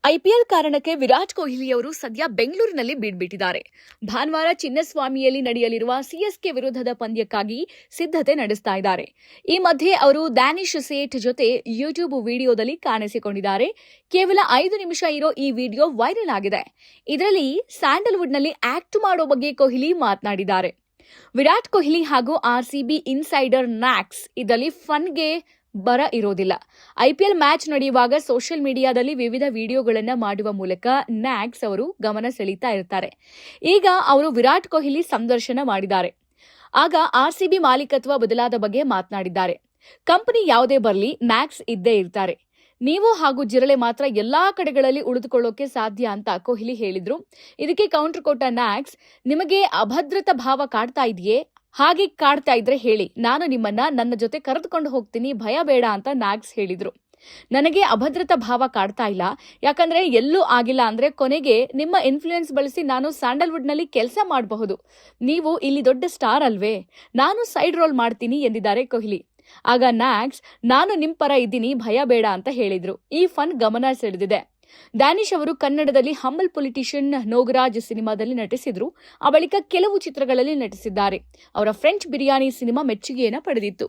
IPL ಕಾರಣಕ್ಕೆ ವಿರಾಟ್ ಕೊಹ್ಲಿಯವರು ಸದ್ಯ ಬೆಂಗಳೂರಿನಲ್ಲಿ ಬೀಡ್ಬಿಟ್ಟಿದ್ದಾರೆ. ಭಾನುವಾರ ಚಿನ್ನಸ್ವಾಮಿಯಲ್ಲಿ ನಡೆಯಲಿರುವ ಸಿಎಸ್ಕೆ ವಿರುದ್ಧದ ಪಂದ್ಯಕ್ಕಾಗಿ ಸಿದ್ಧತೆ ನಡೆಸ್ತಾ ಇದ್ದಾರೆ. ಈ ಮಧ್ಯೆ ಅವರು ಡ್ಯಾನಿಶ್ ಸೇಠ್ ಜೊತೆ ಯೂಟ್ಯೂಬ್ ವಿಡಿಯೋದಲ್ಲಿ ಕಾಣಿಸಿಕೊಂಡಿದ್ದಾರೆ. ಕೇವಲ 5 ನಿಮಿಷ ಇರೋ ಈ ವಿಡಿಯೋ ವೈರಲ್ ಆಗಿದೆ. ಇದರಲ್ಲಿ ಸ್ಯಾಂಡಲ್ವುಡ್ನಲ್ಲಿ ಆಕ್ಟ್ ಮಾಡೋ ಬಗ್ಗೆ ಕೊಹ್ಲಿ ಮಾತನಾಡಿದ್ದಾರೆ. ವಿರಾಟ್ ಕೊಹ್ಲಿ ಹಾಗೂ ಆರ್ಸಿಬಿ ಇನ್ಸೈಡರ್ ನ್ಯಾಕ್ಸ್ ಇದರಲ್ಲಿ ಫನ್ಗೆ ಬರ ಇರೋದಿಲ್ಲ. ಐಪಿಎಲ್ ಮ್ಯಾಚ್ ನಡೆಯುವಾಗ ಸೋಷಿಯಲ್ ಮೀಡಿಯಾದಲ್ಲಿ ವಿವಿಧ ವಿಡಿಯೋಗಳನ್ನು ಮಾಡುವ ಮೂಲಕ ನ್ಯಾಕ್ಸ್ ಅವರು ಗಮನ ಸೆಳೀತಾ ಇರ್ತಾರೆ. ಈಗ ಅವರು ವಿರಾಟ್ ಕೊಹ್ಲಿ ಸಂದರ್ಶನ ಮಾಡಿದ್ದಾರೆ. ಆಗ ಆರ್ಸಿಬಿ ಮಾಲೀಕತ್ವ ಬದಲಾದ ಬಗ್ಗೆ ಮಾತನಾಡಿದ್ದಾರೆ. ಕಂಪನಿ ಯಾವುದೇ ಬರಲಿ ನ್ಯಾಕ್ಸ್ ಇದ್ದೇ ಇರ್ತಾರೆ. ನೀವು ಹಾಗೂ ಜಿರಳೆ ಮಾತ್ರ ಎಲ್ಲಾ ಕಡೆಗಳಲ್ಲಿ ಉಳಿದುಕೊಳ್ಳೋಕೆ ಸಾಧ್ಯ ಅಂತ ಕೊಹ್ಲಿ ಹೇಳಿದ್ರು. ಇದಕ್ಕೆ ಕೌಂಟರ್ ಕೊಟ್ಟ ನ್ಯಾಕ್ಸ್, ನಿಮಗೆ ಅಭದ್ರತಾ ಭಾವ ಕಾಡ್ತಾ ಇದೆಯೇ? ಹಾಗೆ ಕಾಡ್ತಾ ಇದ್ರೆ ಹೇಳಿ, ನಾನು ನಿಮ್ಮನ್ನ ನನ್ನ ಜೊತೆ ಕರೆದುಕೊಂಡು ಹೋಗ್ತೀನಿ, ಭಯ ಬೇಡ ಅಂತ ನ್ಯಾಕ್ಸ್ ಹೇಳಿದ್ರು. ನನಗೆ ಅಭದ್ರತಾ ಭಾವ ಕಾಡ್ತಾ ಇಲ್ಲ, ಯಾಕಂದ್ರೆ ಎಲ್ಲೂ ಆಗಿಲ್ಲ ಅಂದ್ರೆ ಕೊನೆಗೆ ನಿಮ್ಮ ಇನ್ಫ್ಲೂಯೆನ್ಸ್ ಬಳಸಿ ನಾನು ಸ್ಯಾಂಡಲ್ವುಡ್ನಲ್ಲಿ ಕೆಲಸ ಮಾಡಬಹುದು. ನೀವು ಇಲ್ಲಿ ದೊಡ್ಡ ಸ್ಟಾರ್ ಅಲ್ವೇ, ನಾನು ಸೈಡ್ ರೋಲ್ ಮಾಡ್ತೀನಿ ಎಂದಿದ್ದಾರೆ ಕೊಹ್ಲಿ. ಆಗ ನ್ಯಾಕ್ಸ್, ನಾನು ನಿಮ್ ಪರ ಇದ್ದೀನಿ, ಭಯ ಬೇಡ ಅಂತ ಹೇಳಿದ್ರು. ಈ ಫನ್ ಗಮನ ಸೆಳೆದಿದೆ. ಡ್ಯಾನಿಶ್ ಅವರು ಕನ್ನಡದಲ್ಲಿ ಹಂಬಲ್ ಪೊಲಿಟಿಷಿಯನ್ ನೋಗರಾಜ್ ಸಿನಿಮಾದಲ್ಲಿ ನಟಿಸಿದ್ರು. ಆ ಬಳಿಕ ಕೆಲವು ಚಿತ್ರಗಳಲ್ಲಿ ನಟಿಸಿದ್ದಾರೆ. ಅವರ ಫ್ರೆಂಚ್ ಬಿರಿಯಾನಿ ಸಿನಿಮಾ ಮೆಚ್ಚುಗೆಯನ್ನು ಪಡೆದಿತ್ತು.